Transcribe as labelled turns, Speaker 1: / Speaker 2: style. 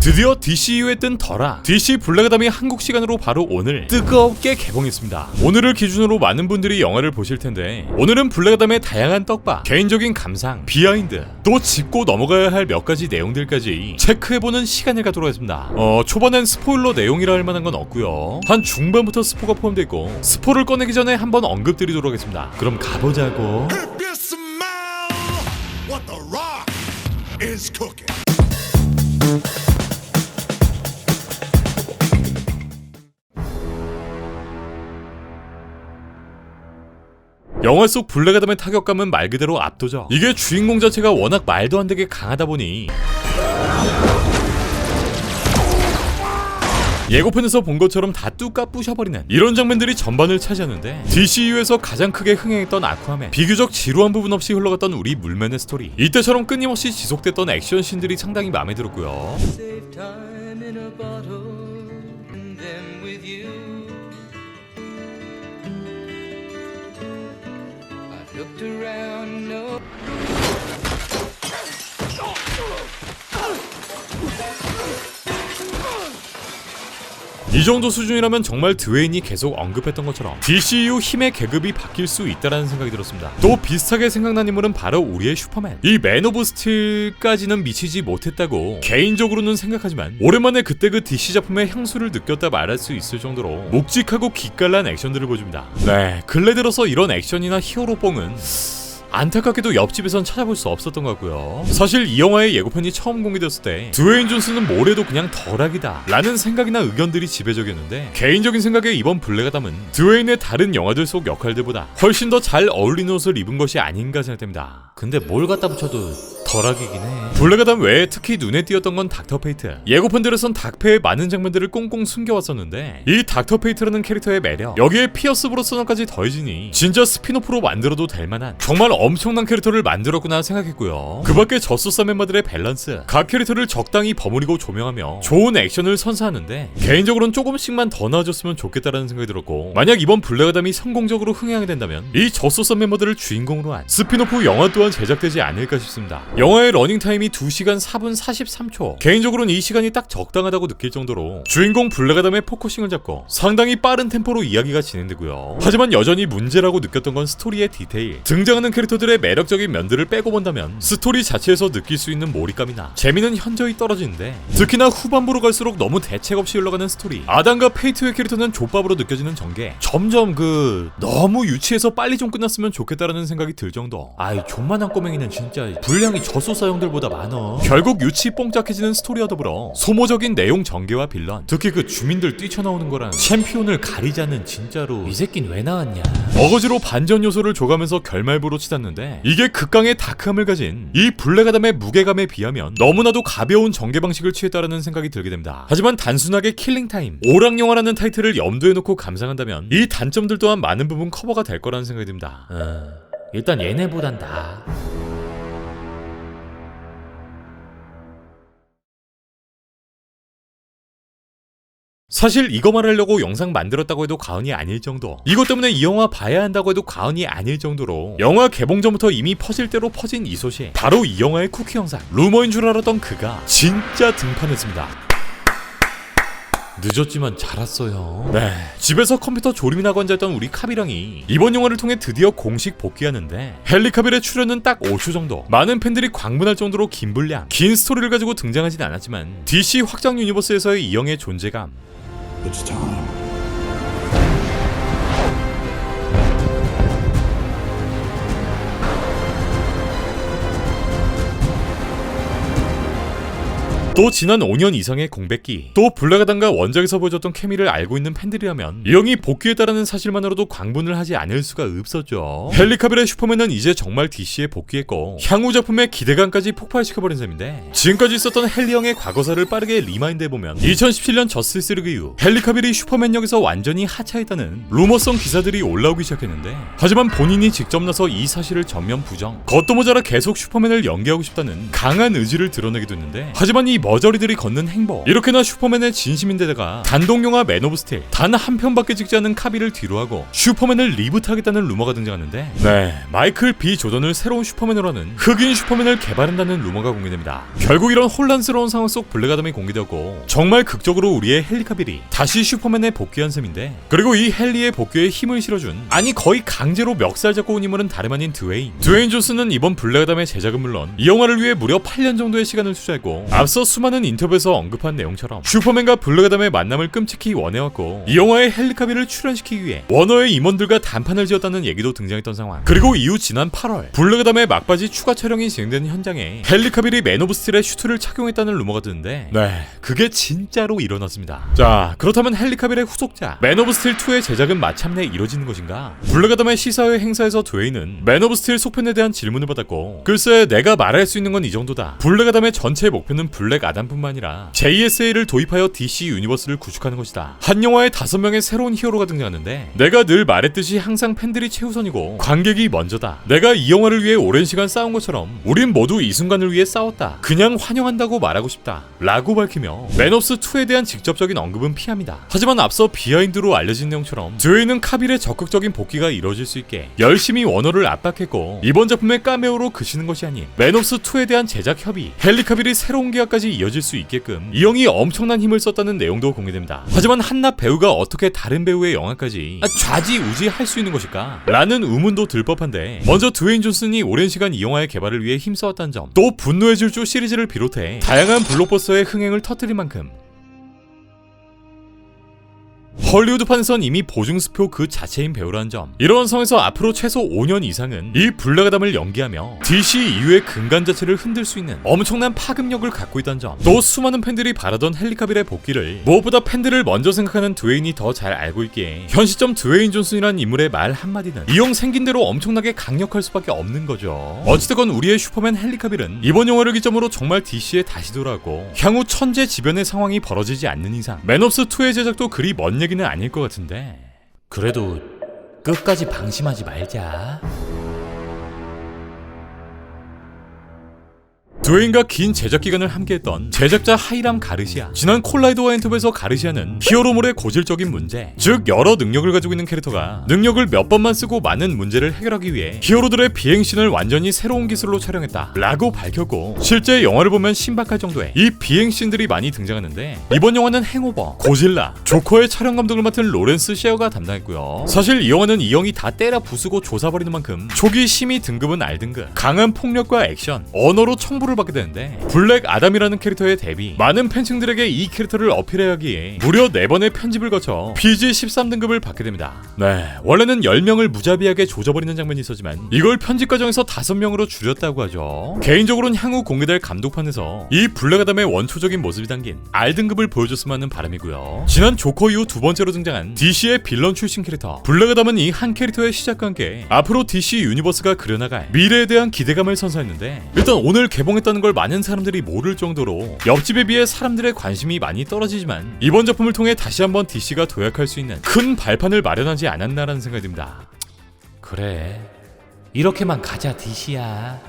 Speaker 1: 드디어 DCU에 뜬 덜아 DC 블랙아담이 한국 시간으로 바로 오늘 뜨겁게 개봉했습니다. 오늘을 기준으로 많은 분들이 영화를 보실 텐데 오늘은 블랙아담의 다양한 떡밥, 개인적인 감상, 비하인드, 또 짚고 넘어가야 할 몇 가지 내용들까지 체크해보는 시간을 갖도록 하겠습니다. 초반엔 스포일러 내용이라 할 만한 건 없고요. 한 중반부터 스포가 포함되어 있고 스포를 꺼내기 전에 한번 언급드리도록 하겠습니다. 그럼 가보자고.
Speaker 2: What the rock is cooking.
Speaker 1: 영화 속 블랙아담의 타격감은 말 그대로 압도적. 이게 주인공 자체가 워낙 말도 안 되게 강하다 보니 예고편에서 본 것처럼 다 뚝까 부셔버리는 이런 장면들이 전반을 차지하는데, DCU에서 가장 크게 흥행했던 아쿠아맨, 비교적 지루한 부분 없이 흘러갔던 우리 물맨의 스토리, 이때처럼 끊임없이 지속됐던 액션 씬들이 상당히 마음에 들었고요. 이 정도 수준이라면 정말 드웨인이 계속 언급했던 것처럼 DCU 힘의 계급이 바뀔 수 있다라는 생각이 들었습니다. 또 비슷하게 생각난 인물은 바로 우리의 슈퍼맨. 이 맨 오브 스틸까지는 미치지 못했다고 개인적으로는 생각하지만 오랜만에 그때 그 DC 작품의 향수를 느꼈다 말할 수 있을 정도로 묵직하고 기깔난 액션들을 보여줍니다. 네, 근래 들어서 이런 액션이나 히어로뽕은 안타깝게도 옆집에선 찾아볼 수 없었던 것 같고요. 사실 이 영화의 예고편이 처음 공개됐을 때 드웨인 존슨은 뭐래도 그냥 덜하기다 라는 생각이나 의견들이 지배적이었는데, 개인적인 생각에 이번 블랙아담은 드웨인의 다른 영화들 속 역할들보다 훨씬 더 잘 어울리는 옷을 입은 것이 아닌가 생각됩니다. 근데 뭘 갖다 붙여도 덜하기긴 해. 블랙아담 외에 특히 눈에 띄었던 건 닥터 페이트. 예고편들에선 닥페의 많은 장면들을 꽁꽁 숨겨왔었는데 이 닥터 페이트라는 캐릭터의 매력, 여기에 피어스 브로스넌까지 더해지니 진짜 스피노프로 만들어도 될 만한 정말 엄청난 캐릭터를 만들었구나 생각했고요. 그 밖에 저소사 멤버들의 밸런스, 각 캐릭터를 적당히 버무리고 조명하며 좋은 액션을 선사하는데 개인적으로는 조금씩만 더 나아졌으면 좋겠다라는 생각이 들었고, 만약 이번 블랙아담이 성공적으로 흥행하게 된다면 이 저소사 멤버들을 주인공으로 한 스피노프 영화 또한 제작되지 않을까 싶습니다. 영화의 러닝타임이 2시간 4분 43초. 개인적으로는 이 시간이 딱 적당하다고 느낄 정도로 주인공 블랙아담의 포커싱을 잡고 상당히 빠른 템포로 이야기가 진행되고요. 하지만 여전히 문제라고 느꼈던 건 스토리의 디테일. 등장하는 캐릭터들의 매력적인 면들을 빼고 본다면 스토리 자체에서 느낄 수 있는 몰입감이나 재미는 현저히 떨어지는데, 특히나 후반부로 갈수록 너무 대책 없이 흘러가는 스토리, 아담과 페이트의 캐릭터는 족밥으로 느껴지는 전개, 점점 너무 유치해서 빨리 좀 끝났으면 좋겠다라는 생각이 들 정도. 아이 존만한 꼬맹이는 진짜 분량이 저소사 형들보다 많어. 결국 유치 뽕짝해지는 스토리와 더불어 소모적인 내용 전개와 빌런, 특히 그 주민들 뛰쳐나오는 거랑 챔피온을 가리자는, 진짜로 이 새낀 왜 나왔냐. 어거지로 반전 요소를 줘가면서 결말부로 치닫는데, 이게 극강의 다크함을 가진 이 블랙아담의 무게감에 비하면 너무나도 가벼운 전개 방식을 취했다라는 생각이 들게 됩니다. 하지만 단순하게 킬링타임, 오락영화라는 타이틀을 염두에 놓고 감상한다면 이 단점들 또한 많은 부분 커버가 될 거라는 생각이 듭니다. 일단 얘네보단 나아. 사실 이거 말하려고 영상 만들었다고 해도 과언이 아닐 정도, 이것 때문에 이 영화 봐야 한다고 해도 과언이 아닐 정도로 영화 개봉 전부터 이미 퍼질 대로 퍼진 이 소식, 바로 이 영화의 쿠키 영상, 루머인 줄 알았던 그가 진짜 등판했습니다. 늦었지만 잘 왔어요. 네, 집에서 컴퓨터 조립이나 건졌던 우리 카빌형이 이번 영화를 통해 드디어 공식 복귀하는데, 헨리 카빌의 출연은 딱 5초 정도. 많은 팬들이 광분할 정도로 긴 분량, 긴 스토리를 가지고 등장하진 않았지만 DC 확장 유니버스에서의 이 형의 존재감,
Speaker 2: It's time.
Speaker 1: 또 지난 5년 이상의 공백기, 또 블랙아담과 원작에서 보여줬던 케미를 알고 있는 팬들이라면 이 형이 복귀했다라는 사실만으로도 광분을 하지 않을 수가 없었죠. 헨리 카빌의 슈퍼맨은 이제 정말 DC에 복귀했고 향후 작품의 기대감까지 폭발시켜버린 셈인데, 지금까지 있었던 헨리 형의 과거사를 빠르게 리마인드해보면 2017년 저스티스 리그 이후 헨리 카빌이 슈퍼맨 역에서 완전히 하차했다는 루머성 기사들이 올라오기 시작했는데, 하지만 본인이 직접 나서 이 사실을 전면 부정, 겉도 모자라 계속 슈퍼맨을 연기하고 싶다는 강한 의지를 드러내기도 했는데, 하지만 이 머저리들이 걷는 행보, 이렇게나 슈퍼맨의 진심인데다가 단독영화 맨 오브 스틸 단 한 편밖에 찍지 않은 카비를 뒤로하고 슈퍼맨을 리부트하겠다는 루머가 등장하는데, 네, 마이클 B 조던을 새로운 슈퍼맨으로 하는 흑인 슈퍼맨을 개발한다는 루머가 공개됩니다. 결국 이런 혼란스러운 상황 속 블랙 아담이 공개되었고, 정말 극적으로 우리의 헨리 카빌이 다시 슈퍼맨에 복귀한 셈인데, 그리고 이 헨리의 복귀에 힘을 실어준, 아니 거의 강제로 멱살 잡고 온 인물은 다름 아닌 드웨인 존스는 이번 블랙 아담의 제작은 물론 이 영화를 위해 무려 8년 정도의 시간을 투자했고, 앞서 수많은 인터뷰에서 언급한 내용처럼 슈퍼맨과 블랙 아담의 만남을 끔찍히 원해왔고, 이 영화에 헨리 카빌을 출연시키기 위해 워너의 임원들과 단판을 지었다는 얘기도 등장했던 상황. 그리고 이후 지난 8월 블랙 아담의 막바지 추가 촬영이 진행되는 현장에 헨리 카빌이 맨 오브 스틸의 슈트를 착용했다는 루머가 뜨는데, 네, 그게 진짜로 일어났습니다. 자, 그렇다면 헨리 카빌의 후속작 맨 오브 스틸 2의 제작은 마침내 이뤄지는 것인가? 블랙 아담의 시사회 행사에서 드웨인은 맨 오브 스틸 속편에 대한 질문을 받았고, 글쎄 내가 말할 수 있는 건 이 정도다. 블랙 아담의 전체 목표는 블랙 아담뿐만 아니라 JSA를 도입하여 DC 유니버스를 구축하는 것이다. 한 영화에 5명의 새로운 히어로가 등장하는데, 내가 늘 말했듯이 항상 팬들이 최우선이고 관객이 먼저다. 내가 이 영화를 위해 오랜 시간 싸운 것처럼 우린 모두 이 순간을 위해 싸웠다. 그냥 환영한다고 말하고 싶다 라고 밝히며 맨 오브 스틸 2에 대한 직접적인 언급은 피합니다. 하지만 앞서 비하인드로 알려진 내용처럼 드웨인은 카빌의 적극적인 복귀가 이뤄질 수 있게 열심히 워너를 압박했고, 이번 작품의 카메오로 그치는 것이 아닌 맨 오브 스틸 2에 대한 제작 협의, 헨리 카빌이 새로운 계약까지 이어질 수 있게끔 이 형이 엄청난 힘을 썼다는 내용도 공개됩니다. 하지만 한낱 배우가 어떻게 다른 배우의 영화까지 좌지우지할 수 있는 것일까? 라는 의문도 들 법한데, 먼저 드웨인 존슨이 오랜 시간 이 영화의 개발을 위해 힘써왔다는 점, 또 분노의 질주 시리즈를 비롯해 다양한 블록버스터의 흥행을 터뜨릴 만큼 헐리우드판에선 이미 보증수표 그 자체인 배우라는 점, 이런 상황에서 앞으로 최소 5년 이상은 이 블랙 아담을 연기하며 DC 이후의 근간 자체를 흔들 수 있는 엄청난 파급력을 갖고 있다는 점, 또 수많은 팬들이 바라던 헨리 카빌의 복귀를 무엇보다 팬들을 먼저 생각하는 드웨인이 더 잘 알고 있기에 현 시점 드웨인 존슨이라는 인물의 말 한마디는 이 형 생긴 대로 엄청나게 강력할 수밖에 없는 거죠. 어찌됐건 우리의 슈퍼맨 헨리 카빌은 이번 영화를 기점으로 정말 DC에 다시 돌아오고, 향후 천재지변의 상황이 벌어지지 않는 이상 맨 오브 스틸 2의 제작도 그리 먼 얘기는 아닐 것 같은데,
Speaker 3: 그래도 끝까지 방심하지 말자.
Speaker 1: 드웨인과 긴 제작 기간을 함께했던 제작자 하이람 가르시아. 지난 콜라이더와 인터뷰에서 가르시아는 히어로물의 고질적인 문제, 즉 여러 능력을 가지고 있는 캐릭터가 능력을 몇 번만 쓰고 많은 문제를 해결하기 위해 히어로들의 비행신을 완전히 새로운 기술로 촬영했다 라고 밝혔고, 실제 영화를 보면 신박할 정도의 이 비행신들이 많이 등장하는데, 이번 영화는 행오버, 고질라, 조커의 촬영 감독을 맡은 로렌스 셰어가 담당했고요. 사실 이 영화는 이 형이 다 때려 부수고 조사버리는 만큼 초기 심의 등급은 R등급, 강한 폭력과 액션, 언어로 청부를 받게 되는데, 블랙 아담이라는 캐릭터의 대비 많은 팬층들에게 이 캐릭터를 어필해야 하기에 무려 4번의 편집을 거쳐 PG 13등급을 받게 됩니다. 네, 원래는 10명을 무자비하게 조져버리는 장면이 있었지만 이걸 편집 과정에서 5명으로 줄였다고 하죠. 개인적으로는 향후 공개될 감독판에서 이 블랙 아담의 원초적인 모습이 담긴 R등급을 보여줬으면 하는 바람이고요. 지난 조커 이후 두 번째로 등장한 DC의 빌런 출신 캐릭터 블랙 아담은 이 한 캐릭터의 시작과 함께 앞으로 DC 유니버스가 그려나갈 미래에 대한 기대감을 선사했는데, 일단 오늘 개봉했다는 걸 많은 사람들이 모를 정도로 옆집에 비해 사람들의 관심이 많이 떨어지지만, 이번 작품을 통해 다시 한번 DC가 도약할 수 있는 큰 발판을 마련하지 않았나라는 생각이 듭니다.
Speaker 3: 그래, 이렇게만 가자 DC야.